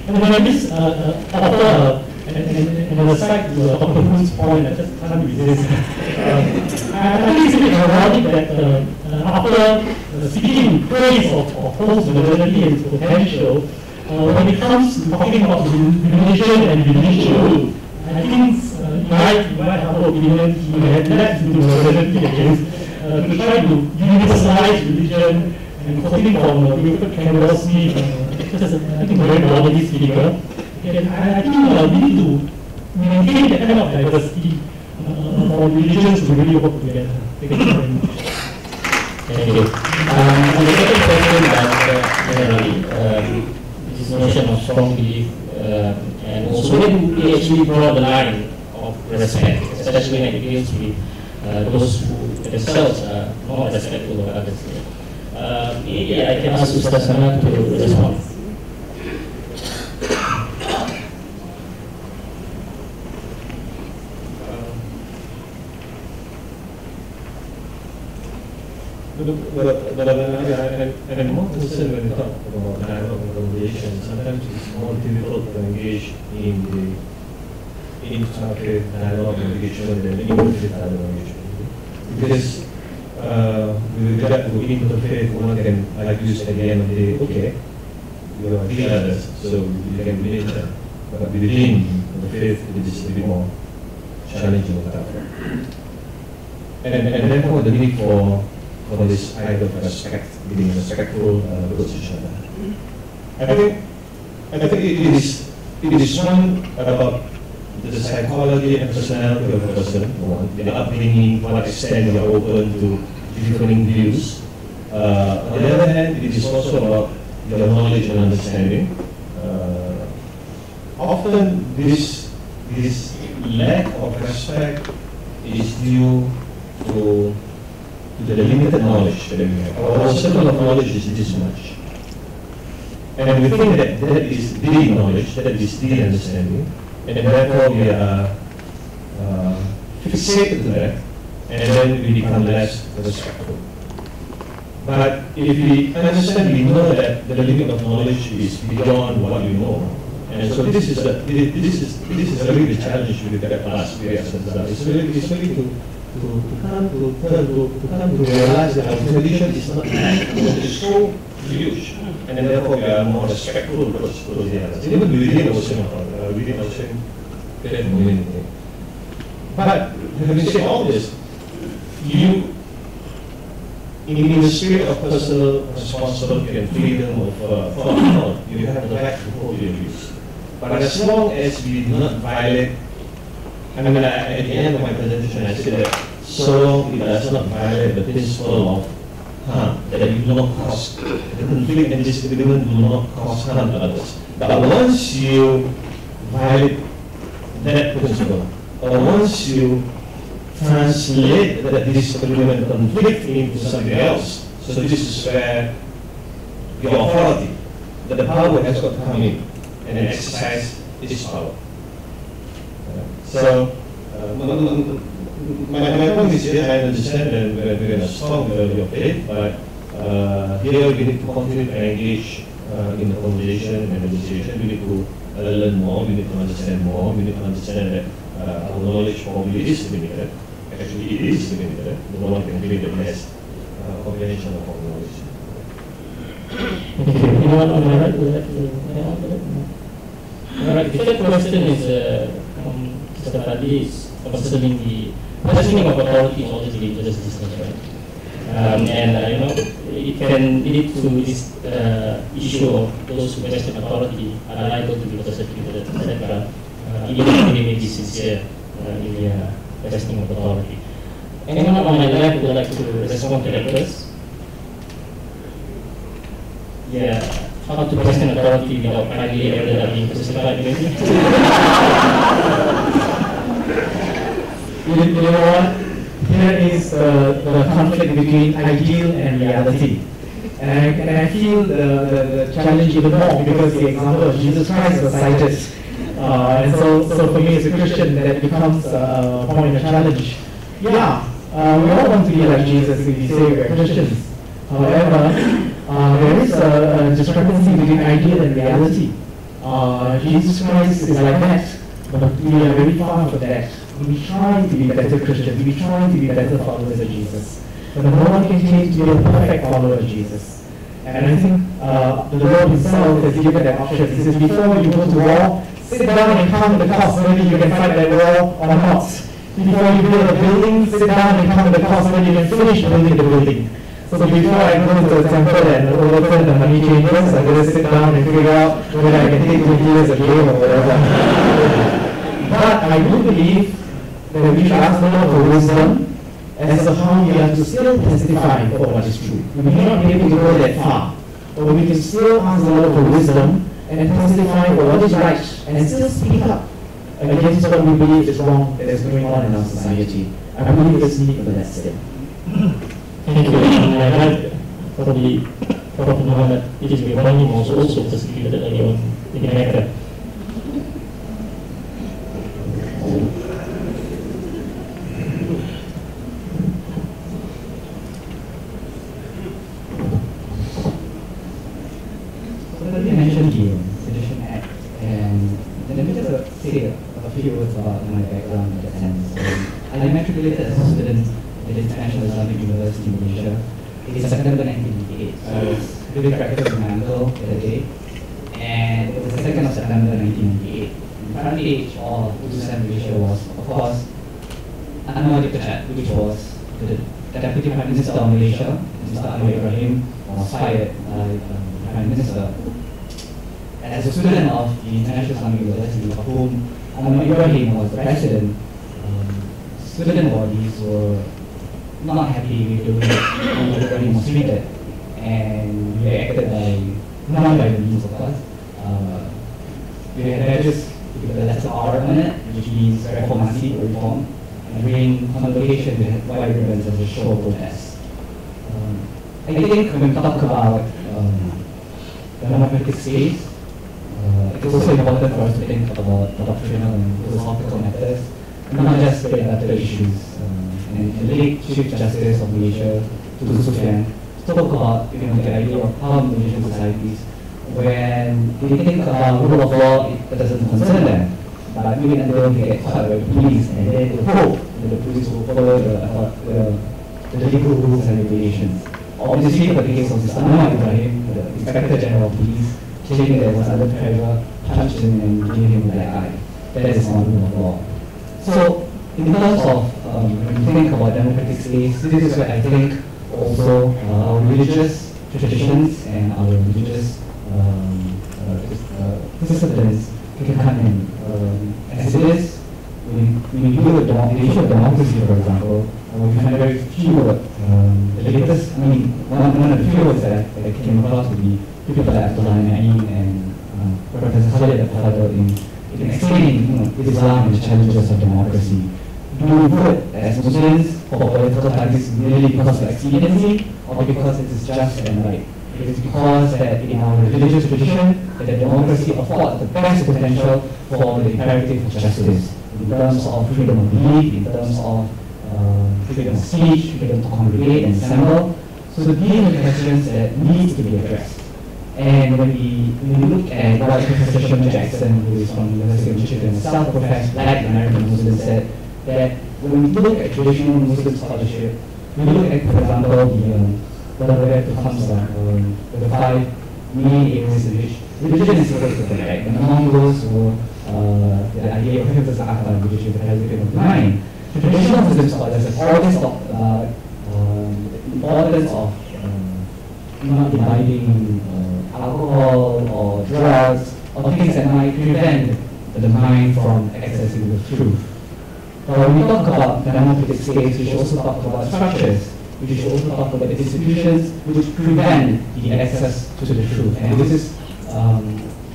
And when this author, and aside to Dr. Hu's point, I just can't resist. I think it's a bit ironic that after speaking praise of post-modernity and its potential, when it comes to talking about religion and religion, I think, in my humble opinion, he had left into modernity against to try to universalize religion and quoting from Wilfred Campbell Smith, just I think a very modernist figure. And I think we need to maintain that kind of diversity for religions to really work together. Thank you very much. Thank you. The second question that this notion of strong belief and also when we actually draw the line of respect, especially when it deals with those who themselves are not respectful of others. Maybe I can ask Ustaz Sana to respond. But I'm more concerned when we talk about dialogue and conversation. Sometimes it's more difficult to engage in the interfaith dialogue and engagement than the interfaith dialogue and engagement. Because with regard to interfaith, one can, like you said at the end of the day, okay, you are the others, so you can relate them. But within the faith, it is a bit more challenging and tough. And therefore, the need for this idea of respect, being respectful towards each other. I think it is one about the psychology and personality of a person, the upbringing, to what extent you are open to differing views. On the other hand, it is also about your knowledge and understanding. Often this lack of respect is due to the limited knowledge that we have. Our circle of knowledge is this much. And we think that that is the knowledge, that is the understanding, and therefore we are fixated to that, and then we become less respectful. But if we understand, we know that the limit of knowledge is beyond what we know. And so this is really the challenge with that class. It's really to come to realize that our tradition is not is so huge, and therefore we are more respectful towards the others, even within our same community. But having said all this, you, in the spirit of personal responsibility and freedom of thought, you have the right to hold your views. But as long as we do not violate, at the end of my presentation, I said that so long it does not violate the principle of harm, that you do not cause, the conflict and disagreement do not cause harm to others. But once you violate that principle, or once you translate that disagreement conflict into something else, so this is where your authority, that the power has got to come in and exercise its power. So, my point is here, I understand that we're going to stop your faith, but here we need to continue to engage in the conversation and negotiation. We need to learn more, we need to understand more, we need to understand that our knowledge probably is limited. Actually, it is limited. No one can really the best comprehension of our knowledge. Thank you. Anyone on my right would like to add on to that? All right, the third question is Mr. Fadli is concerning the questioning of authority in all these religious systems, right? It can lead to this issue of those who question authority are liable to be persecuted, etc. Even if they may be sincere in their questioning of authority. Anyone on my left would like to respond to that first? Yeah, how to question authority without finally ever being crucified? You know what? Here is the conflict between ideal and reality. And I feel the challenge even more because the example of Jesus Christ was cited. And so for me as a Christian, that becomes a point of challenge. Yeah, we all want to be like Jesus if we say we're Christians. However, there is a discrepancy between ideal and reality. Jesus Christ is like that, but we are very far from that. We try to be better Christians, we try to be better followers of Jesus, but no one can claim to be a perfect follower of Jesus. And I think the Lord Himself has given that option. He says, before you go to war, sit down and count the cost whether you can fight that war or not. Before you build a building, sit down and count the cost whether you can finish building the building. So before I go to a temple and overturn the money changers, I gotta sit down and figure out whether I can take 20 years a day or whatever. But I do believe that we should ask the Lord for wisdom as to how we are to still testify for what is true. We may not be able to go that far, but we can still ask the Lord for wisdom and testify for what is right and still speak up against what we believe is wrong that is going on in our society. I believe there's need for that still. Thank you. And I like probably Prof. Muhammad, it is Ibrahim also participated earlier on in the matter. You mentioned the Sedition Act, and let me just say a few words about my background in that sense. I matriculated as a student at the International Islamic University in Malaysia in September 1998. So I was really practical with my uncle that day, and it was the 2nd of September 1998. The current age of Utusan Malaysia was, of course, Anwar Dictator, which was the Deputy Prime Minister of Malaysia. Mr. Anwar Ibrahim was fired by the Prime Minister. As a student of the International Islamic University, of whom Anwar Ibrahim was the president, student bodies were not happy with the way Anwar Ibrahim was treated, and we acted not by the means, of course. We had badges with the letter R on it, which means reformasi or reform, and during convocation we had white ribbons as a show of protest. I think when we talk about the democratic space, it's also important for us to think about doctrinal and philosophical matters, not just regulatory issues. And the late Chief Justice of Malaysia, Tutu Sufyan, spoke about the idea of how Malaysian societies, when they think about rule of law, it doesn't concern them. But maybe until they get caught by the police, and then they hope that the police will follow the legal rules and regulations. Obviously, for the case of Mr. Anwar Ibrahim, the Inspector General of Police, claiming that was under pressure, punched him and gave him a black eye. That is not rule of law. So, in terms of when you think about democratic space, this is where I think also our religious traditions and our religious disciplines can come in. As it is, when we do the issue of democracy, for example, we find very few, the latest, one of the few words that I came across would be people like Abdullah Naim and Professor Khalid Al-Fadl in explaining Islam and the challenges of democracy. Do we vote as Muslims for political parties merely because of expediency or because it is just and right? It is because that in our religious tradition that democracy affords the best potential for the imperative of justice in terms of freedom of belief, in terms of freedom of speech, freedom to congregate and assemble. So these are the questions that need to be addressed. And when we look at what Professor Sherman Jackson, who is from the University of Michigan, a self-professed Black American Muslim, said that when we look at traditional Muslim scholarship, we look at, for example, whatever becomes the 5 main areas in which religion is supposed to protect. And among those were the idea of Hifz al-Aql, which is the heritage of the mind. Traditional Muslim scholars have always talked about the importance of not dividing alcohol or drugs or things that might prevent the mind from accessing the truth. But when we talk about democratic space, we should also talk about structures. We should also talk about the institutions which prevent the access to the truth. And this is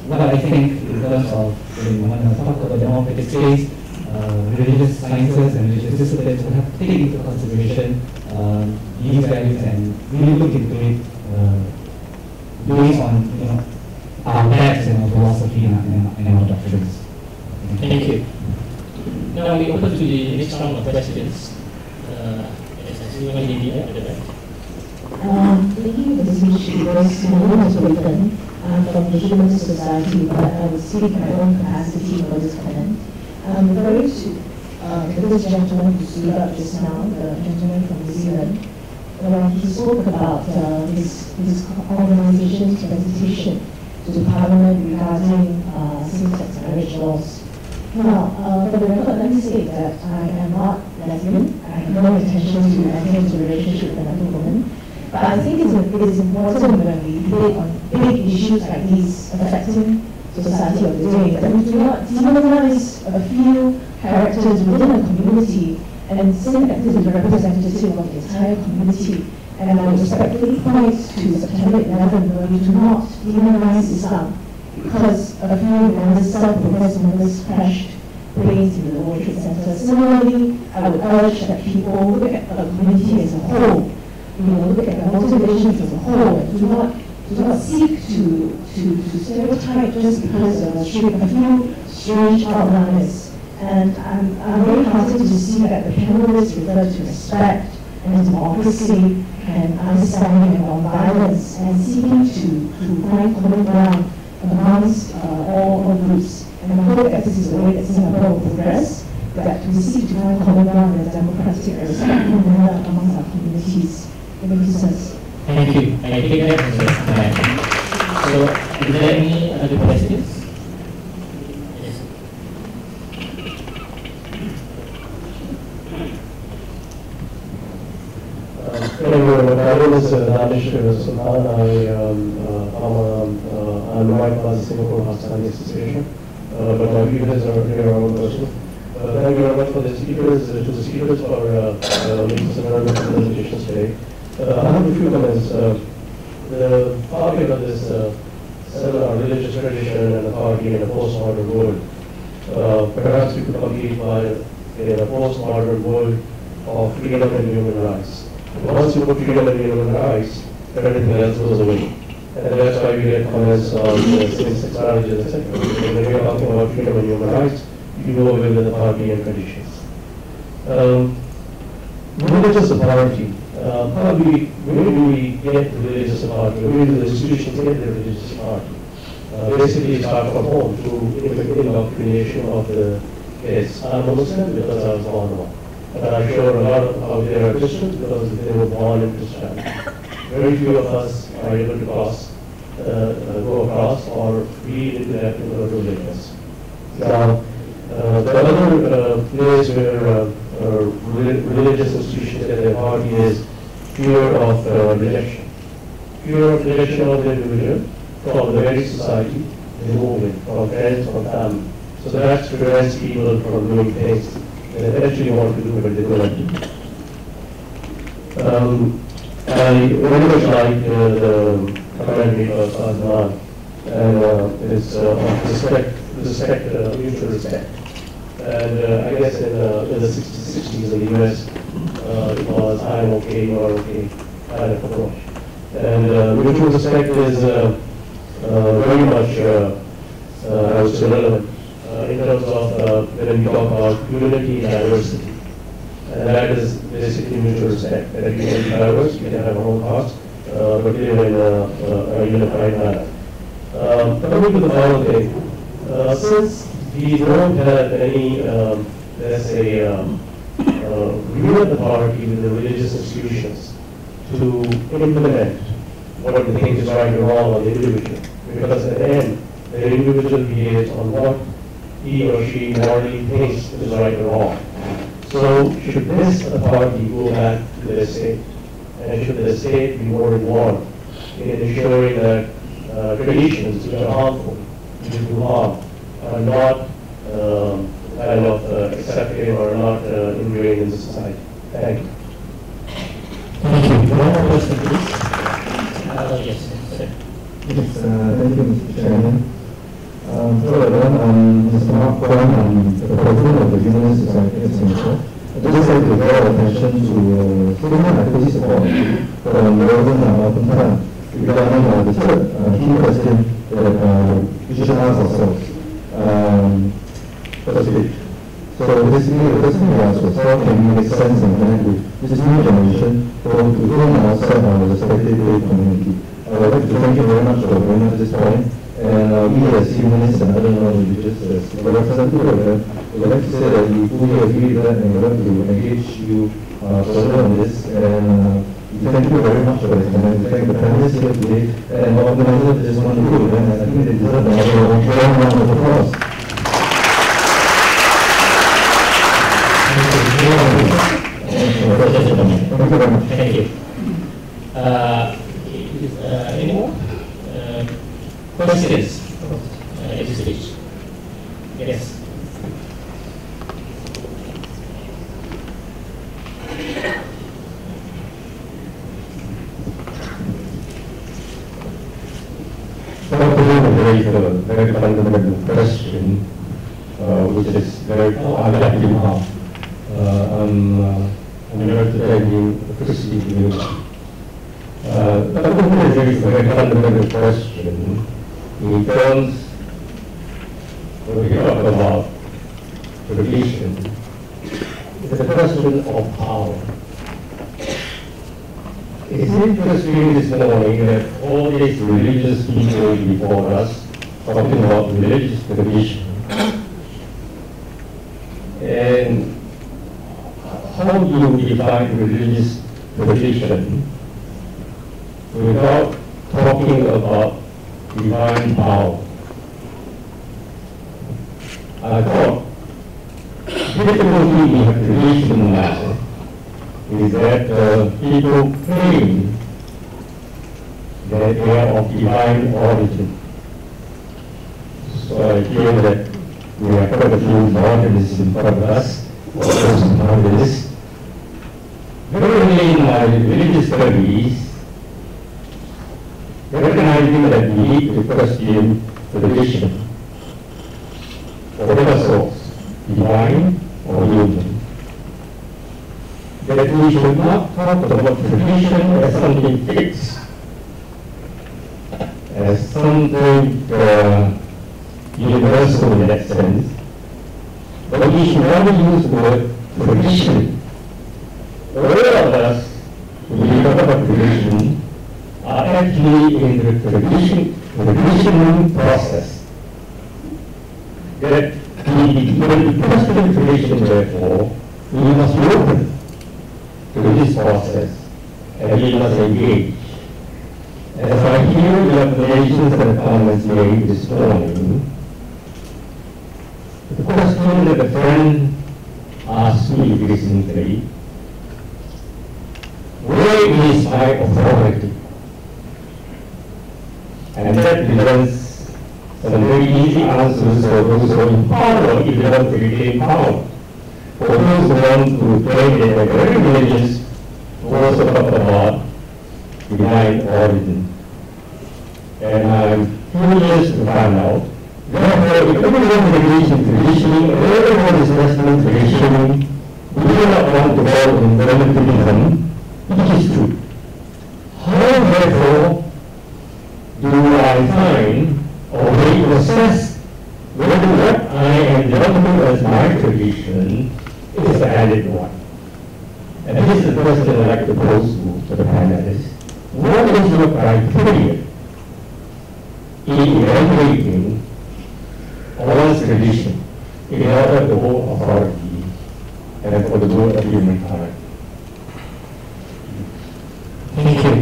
what I think in terms of when we want to talk about democratic space, religious sciences and religious disciplines will have to take into consideration these values and really look into it based on our facts and our philosophy and our doctrines. Thank you. Now we open to the next round of questions. Thank you for the speech. It was written I'm from the Humanist Society, but I will speak in my own capacity for this comment. I'm referring to this gentleman who stood up just now, the gentleman from New Zealand, when he spoke about his organization's presentation to the Parliament regarding same-sex marriage laws. Now, for the record, let me state that I am not lesbian. I have no intention to enter into a relationship with another woman. But I think it is important when we debate on big issues like these affecting society of the day that we do not demonize a few characters within a community and say that this is representative of the entire community. And I respectfully point to September 11, where we do not demonize Islam because a few members, self-professed members, crashed planes in the World Trade Center. Similarly, I would urge that people look at the community as a whole, look at the motivations as a whole, and do not seek to stereotype just because of a few strange outliers. And I'm very heartened to see that the panelists refer to respect and democracy and understanding and non-violence and seeking to find common ground amongst all groups. And I hope that this is the way that Singapore will progress, that we seek to find common ground in a democratic and respectful manner amongst our communities. Thank you, sir. Thank you. I take that as a comment. So, is there any other questions? Yes. My name is Danish Sultan. I'm right by the Singapore Pakistani Association, but my views are here on personal. Thank you very much for the speakers, for making some very good presentations today. I have a few comments. The topic of this seminar, religious tradition and authority in a postmodern world. Perhaps we could complete by in a postmodern world of freedom and human rights. Once you put freedom and human rights, everything else goes away. And that's why we get comments on same-sex marriages, etc. When we are talking about freedom and human rights, you go away with authority and conditions. Religious authority. Where do we get the religious authority? Where do the institutions get the religious authority? Basically, it starts from home through indoctrination of the kids. I'm a Muslim because I was born one. But I'm sure a lot of out there are Christians because they were born in Christianity. Very few of us are able to go across or read into that in order to religious. Now, the other place where religious institutions get their authority is fear of rejection. Fear of rejection of the individual from the very society, the movement, from friends, from family. So that prevents people from doing things they eventually want to do, but they don't do. I very much like the commentary of Adnan and it's mutual respect. And I guess in the 60s in the US, it was I'm okay, you are okay kind of approach. And mutual respect is very much, I would say, relevant in terms of when we talk about unity and diversity. And that is basically mutual respect. That we can be diverse, we can have our own thoughts, but live in a unified manner. Coming to the final thing, since we don't have any, let's say, real authority with the religious institutions to implement what they think is right or wrong on the individual, because at the end, the individual behaves on what he or she morally thinks is right or wrong. So should this authority go back to the state? And should the state be more involved in ensuring that traditions which are harmful, which do harm, are not kind of accepted or not ingrained in the society? Thank you. Thank you. One more question, please. Yes, sir. Yes, thank you, Mr. Chairman. Hello everyone, I'm Mr. Mark Kwan, I'm the president of the Humanist Society of Singapore. I'd just like to draw attention to a statement I fully support from Reverend Malcolm Tan regarding the third key question that we should ask ourselves. Firstly, so basically the first thing we asked was how can we make sense and connect with this new generation to whom outside our respective faith community. I would like to thank you very much for bringing us this point. And we as humanists and other non-religious, as a representative of them, would like to say that we fully agree with that and would like to engage you further on this. And we thank you very much for this. And we thank the panelists here today and the organizers of this wonderful event. And I think they deserve another round of applause. Thank you very much. Thank you. Any more questions at this stage? Yes. Raise a very fundamental question, which is very I'd like to have. I'm representing the Christian community. That is a very fundamental question in terms when we talk about religion. It's a question of power. It's interesting this morning that all these religious people before us talking about religious tradition. And how do you define religious tradition without talking about divine power? I thought difficulty in tradition matter is that people claim that they are of divine origin. So I feel that we have quite a few modernists in front of us, or post-modernists. Very early in my religious studies, recognizing that we need to question tradition, whatever source, divine or human. That we should not talk about tradition as something fixed, as something universal in that sense, but we should never use the word tradition. All of us, when we talk about tradition, are actually in the tradition process. That when we question tradition, therefore, we must be open to this process, and we must engage. As I hear the observations and comments made this morning, the question that a friend asked me recently, where is my authority? And that presents some very easy answers for those who are in power, if they want to retain power. For those who want to claim they are very religious, who also talk about divine origin. And I'm curious to find out, therefore, if everyone believes in tradition, everyone is Western tradition, we do not want to fall in relativism, which is true. How, therefore, do I find or way to assess whether what I am developing as my tradition is a valid one? And this is the question I'd like to pose to the panelists. What is your criteria in evaluating one's tradition in order to hold authority and for the good of humankind? Thank you.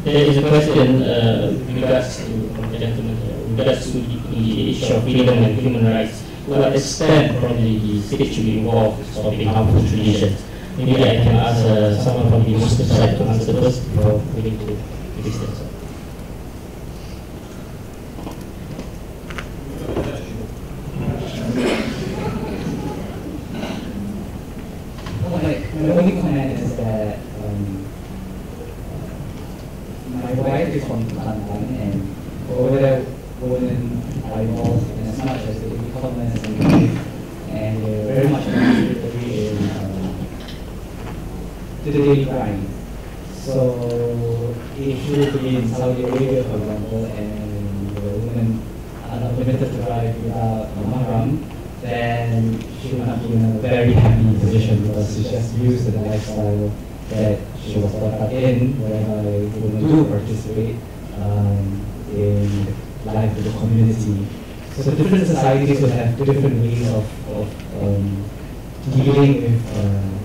There is a question with regards to the gentleman here, with regards to the issue of freedom and human rights. To what extent probably the state should be involved in stopping harmful traditions? Maybe I can ask someone from the Muslim side to answer first before moving to the Christian side. My only comment is that my wife is from Kelantan, and over there, women are involved in as much as the e-commerce and very much participatory in the daily grind. So if you were to be in Saudi Arabia, for example, and the women are not permitted to drive without a mahram, then she will not be in a very happy position because she's just used to the lifestyle that she was brought up in, whereby women do participate in life of the community. So different societies will have different ways of dealing with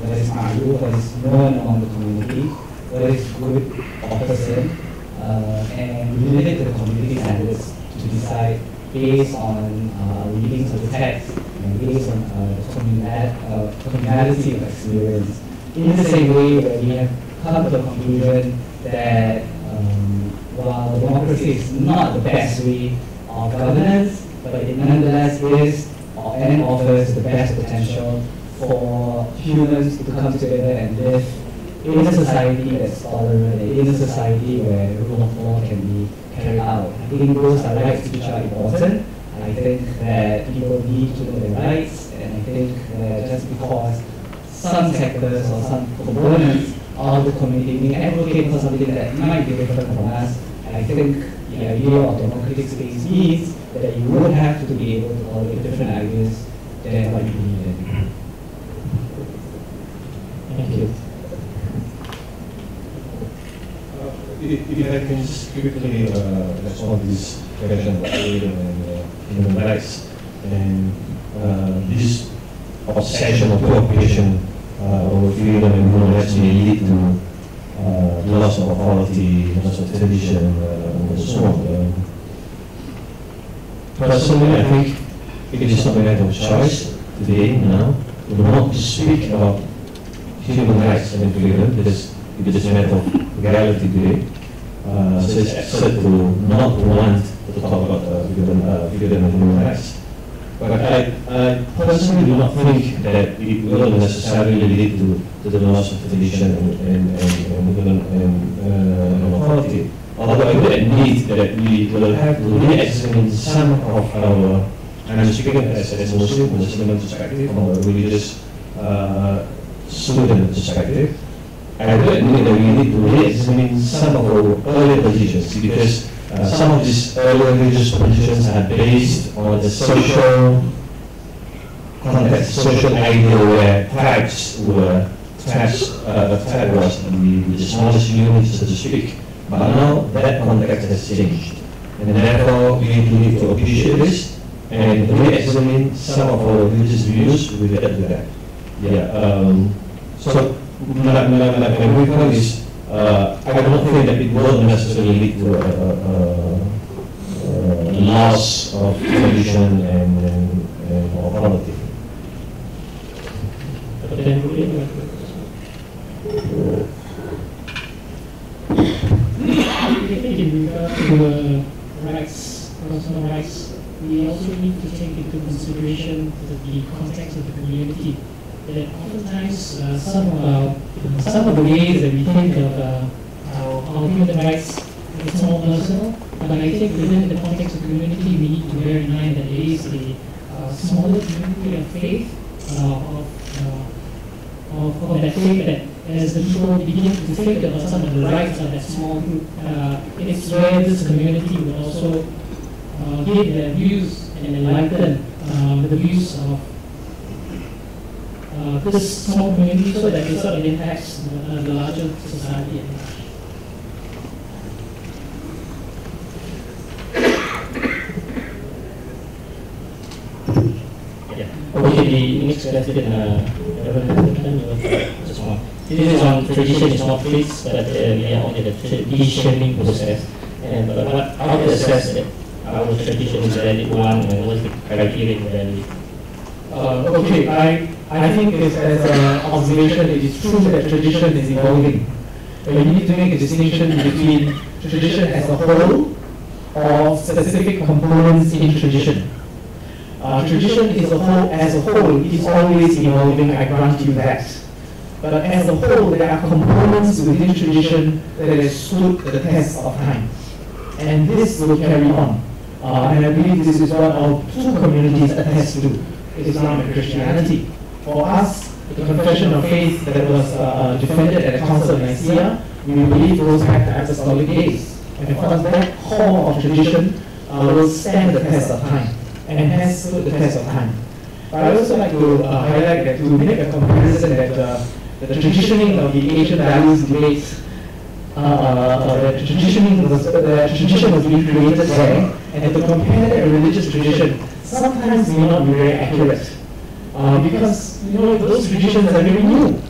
what is malu, what is known among the community, what is good or person, and we leave it to the community standards to decide based on readings of the text and based on the communality of experience. In the same way that we have come to the conclusion that while democracy is not the best way of governance, but it nonetheless is and offers the best potential for humans to come together and live in a society that's tolerant, in a society where the rule of law can be carried out. I think those are rights which are important. I think that people need to know their rights, and I think that just because some sectors or some components of the community may advocate for something that might be different from us, I think the idea of democratic space means that you would have to be able to tolerate different ideas than what you believe in. Thank you. If I can just quickly respond to this question about freedom and human rights, and this obsession or preoccupation over freedom and human rights may lead to loss of authority, loss of tradition, and so on. Personally, I think it is not a matter of choice today, now, to not speak about human rights and freedom, because it is a matter of reality today. So it's absurd to not want to talk about freedom and human rights. But I personally do not think that it will necessarily lead to the loss of tradition and authority. Although I would admit that we will have to re-examine some of our, I'm speaking as a Muslim perspective, from a religious student perspective, I would admit that we need to re-examine some of our earlier positions, because some of these earlier religious positions are based on the social context, social idea where tribes were, a tribe was the smallest unit, so to speak. But now that context has changed, and therefore we need to appreciate this and re-examine some of our religious views related to that. Yeah. So my point is, I don't think that it will necessarily lead to a loss of tradition and authority. In regard to rights, personal rights, we also need to take into consideration the context of the community. That oftentimes some of the ways that we think of our human rights is more personal, but I think within the context of the community we need to bear in mind that it is a smaller community of faith, of that faith that as the people begin to think about some of the rights of that small group, it's where this community will also give their views and enlighten the views of this small community, so that it sort of impacts the larger society at large. Okay, the next question, just one. This is on tradition, it's not fixed, but we are on the traditioning process. And how to assess that our tradition is valid one, and what is the criteria for valid? Okay, I think as an observation, it is true that tradition is evolving. But you need to make a distinction between tradition as a whole or specific components in tradition. Tradition as a whole is always evolving, I grant you that. But as a whole, there are components within tradition that have stood the test of time. And this will carry on. And I believe this is what our two communities attest to, Islam and Christianity. For us, the confession of faith that was defended at the Council of Nicaea, we believe goes back to apostolic days. And of course, that core of tradition will stand the test of time and has stood the test of time. But I also like to highlight that to make a comparison that the traditioning of the Asian values debates, the tradition was being created there, and to compare that religious tradition sometimes may not be very accurate, because those traditions are very new.